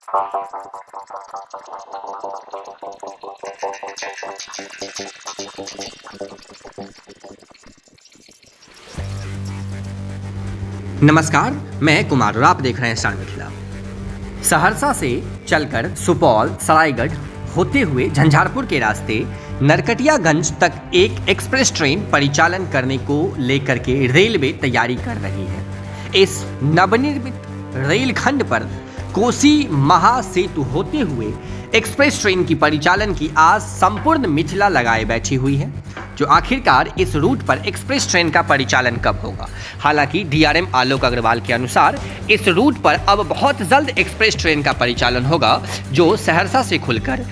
नमस्कार, मैं कुमार और आप देख रहे हैं स्टार मिथिला। सहरसा से चलकर सुपौल, सरायगढ़ होते हुए झंझारपुर के रास्ते नरकटियागंज तक एक एक्सप्रेस ट्रेन परिचालन करने को लेकर के रेलवे तैयारी कर रही है। इस नवनिर्मित रेलखंड पर कोसी महासेतु होते हुए एक्सप्रेस ट्रेन की परिचालन की आज संपूर्ण मिथिला लगाए बैठी हुई है। जो आखिरकार इस रूट पर एक्सप्रेस ट्रेन का परिचालन कब होगा? हालांकि डीआरएम आलोक अग्रवाल के अनुसार इस रूट पर अब बहुत जल्द एक्सप्रेस ट्रेन का परिचालन होगा, जो सहरसा से खुलकर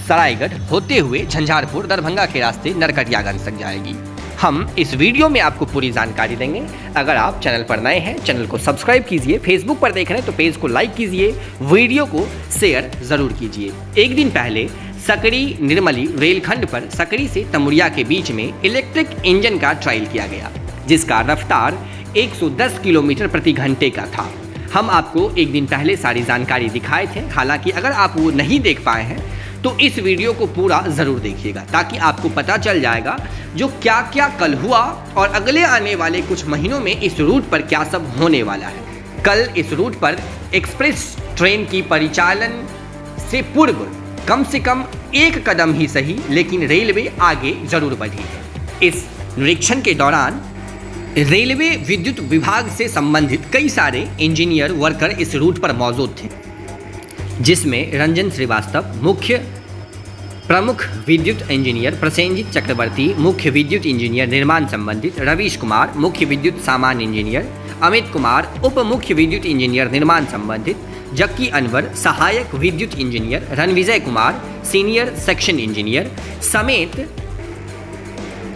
सरायगढ़ होते हुए झंझारपुर, दरभंगा के रास्ते नरकटियागंज तक जाएगी। हम इस वीडियो में आपको पूरी जानकारी देंगे। अगर आप चैनल पर नए हैं, चैनल को सब्सक्राइब कीजिए। फेसबुक पर देख रहे हैं तो पेज को लाइक कीजिए, वीडियो को शेयर जरूर कीजिए। एक दिन पहले सकरी निर्मली रेलखंड पर सकरी से तमुरिया के बीच में इलेक्ट्रिक इंजन का ट्रायल किया गया, जिसका रफ्तार 110 किलोमीटर प्रति घंटे का था। हम आपको एक दिन पहले सारी जानकारी दिखाए थे। हालांकि अगर आप वो नहीं देख पाए हैं तो इस वीडियो को पूरा ज़रूर देखिएगा, ताकि आपको पता चल जाएगा जो क्या क्या कल हुआ और अगले आने वाले कुछ महीनों में इस रूट पर क्या सब होने वाला है। कल इस रूट पर एक्सप्रेस ट्रेन की परिचालन से पूर्व कम से कम एक कदम ही सही, लेकिन रेलवे आगे जरूर बढ़ी है। इस निरीक्षण के दौरान रेलवे विद्युत विभाग से संबंधित कई सारे इंजीनियर वर्कर इस रूट पर मौजूद थे, जिसमें रंजन श्रीवास्तव मुख्य प्रमुख विद्युत इंजीनियर, प्रसेनजीत चक्रवर्ती मुख्य विद्युत इंजीनियर निर्माण संबंधित, रवीश कुमार मुख्य विद्युत सामान्य इंजीनियर, अमित कुमार उप मुख्य विद्युत इंजीनियर निर्माण संबंधित, जक्की अनवर सहायक विद्युत engineer, Ranvijay Kumar senior section engineer समेत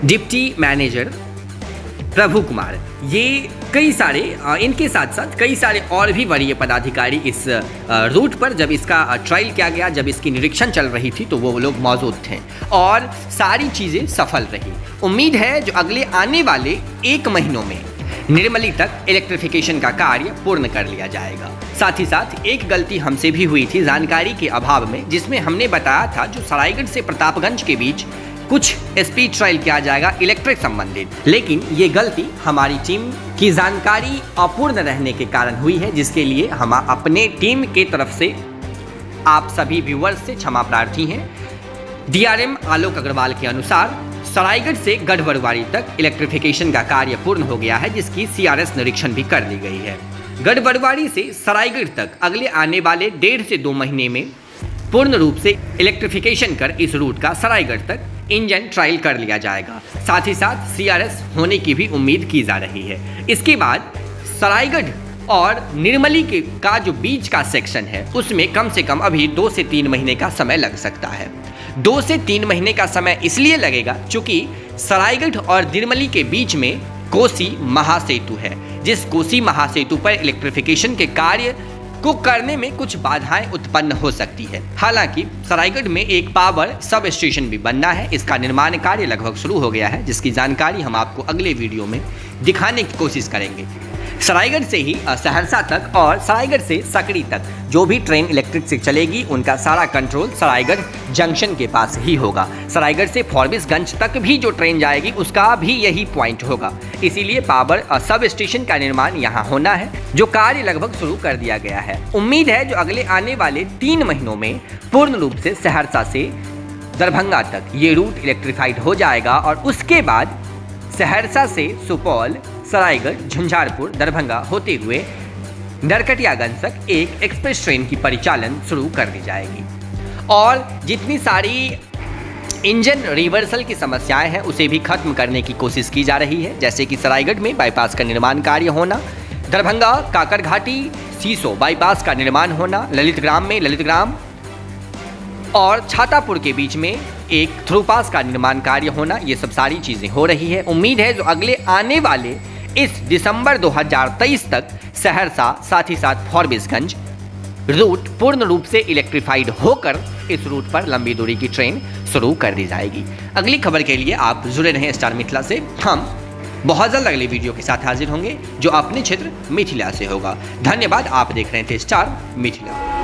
डिप्टी मैनेजर प्रभु कुमार, ये कई सारे इनके साथ साथ कई सारे और भी वरीय पदाधिकारी इस रूट पर जब इसका ट्रायल किया गया, जब इसकी निरीक्षण चल रही थी, तो वो लोग मौजूद थे और सारी चीज़ें सफल रही। उम्मीद है जो अगले आने वाले एक महीनों में निर्मली तक इलेक्ट्रिफिकेशन का कार्य पूर्ण कर लिया जाएगा। साथ ही साथ एक गलती हमसे भी हुई थी जानकारी के अभाव में, जिसमें हमने बताया था जो सरायगढ़ से प्रतापगंज के बीच कुछ स्पीड ट्रायल किया जाएगा इलेक्ट्रिक संबंधित, लेकिन ये गलती हमारी टीम की जानकारी अपूर्ण रहने के कारण हुई है, जिसके लिए हम अपने टीम के तरफ से आप सभी व्यूअर्स से क्षमा प्रार्थी हैं। डीआरएम आलोक अग्रवाल के अनुसार सरायगढ़ से गढ़बरुआरी तक इलेक्ट्रिफिकेशन का कार्य पूर्ण हो गया है, जिसकी सीआरएस निरीक्षण भी कर ली गई है। गढ़बरुआरी से सरायगढ़ तक अगले आने वाले 1.5 से 2 महीने में पूर्ण रूप से इलेक्ट्रिफिकेशन कर इस रूट का सरायगढ़ तक इंजन ट्रायल कर लिया जाएगा। साथ ही साथ सीआरएस होने की भी उम्मीद की जा रही है। इसके बाद सरायगढ़ और निर्मली के का जो बीच का सेक्शन है, उसमें कम से कम अभी 2 से 3 महीने का समय लग सकता है। 2 से 3 महीने का समय इसलिए लगेगा क्योंकि सरायगढ़ और निर्मली के बीच में कोसी महासेतु है, जिस कोसी महासेतु पर इलेक्ट्रिफिकेशन के कार्य को करने में कुछ बाधाएं उत्पन्न हो सकती है। हालांकि सरायगढ़ में एक पावर सब स्टेशन भी बनना है, इसका निर्माण कार्य लगभग शुरू हो गया है, जिसकी जानकारी हम आपको अगले वीडियो में दिखाने की कोशिश करेंगे। सरायगढ़ से ही सहरसा तक और सरायगढ़ से सकरी तक जो भी ट्रेन इलेक्ट्रिक से चलेगी, उनका सारा कंट्रोल सरायगढ़ जंक्शन के पास ही होगा। सरायगढ़ से फॉरबिसगंज तक भी जो ट्रेन जाएगी, उसका भी यही पॉइंट होगा। इसीलिए पावर सब स्टेशन का निर्माण यहाँ होना है, जो कार्य लगभग शुरू कर दिया गया है। उम्मीद है जो अगले आने वाले 3 महीनों में पूर्ण रूप से सहरसा से दरभंगा तक ये रूट इलेक्ट्रिफाइड हो जाएगा और उसके बाद सहरसा से सुपौल, सरायगढ़, झंझारपुर, दरभंगा होते हुए नरकटियागंज तक एक एक्सप्रेस ट्रेन की परिचालन शुरू कर दी जाएगी। और जितनी सारी इंजन रिवर्सल की समस्याएं हैं, उसे भी खत्म करने की कोशिश की जा रही है, जैसे कि सरायगढ़ में बाईपास का निर्माण कार्य होना, दरभंगा काकरघाटी सीसो बाईपास का निर्माण होना, ललितग्राम में ललितग्राम और छातापुर के बीच में एक थ्रूपास का निर्माण कार्य होना, ये सब सारी चीज़ें हो रही है। उम्मीद है जो अगले आने वाले इस दिसंबर 2023 तक सहरसा साथ ही साथ फॉरबिसगंज रूट पूर्ण रूप से इलेक्ट्रिफाइड होकर इस रूट पर लंबी दूरी की ट्रेन शुरू कर दी जाएगी। अगली खबर के लिए आप जुड़े रहें स्टार मिथिला से। हम बहुत जल्द अगले वीडियो के साथ हाजिर होंगे जो अपने क्षेत्र मिथिला से होगा। धन्यवाद। आप देख रहे थे स्टार मिथिला।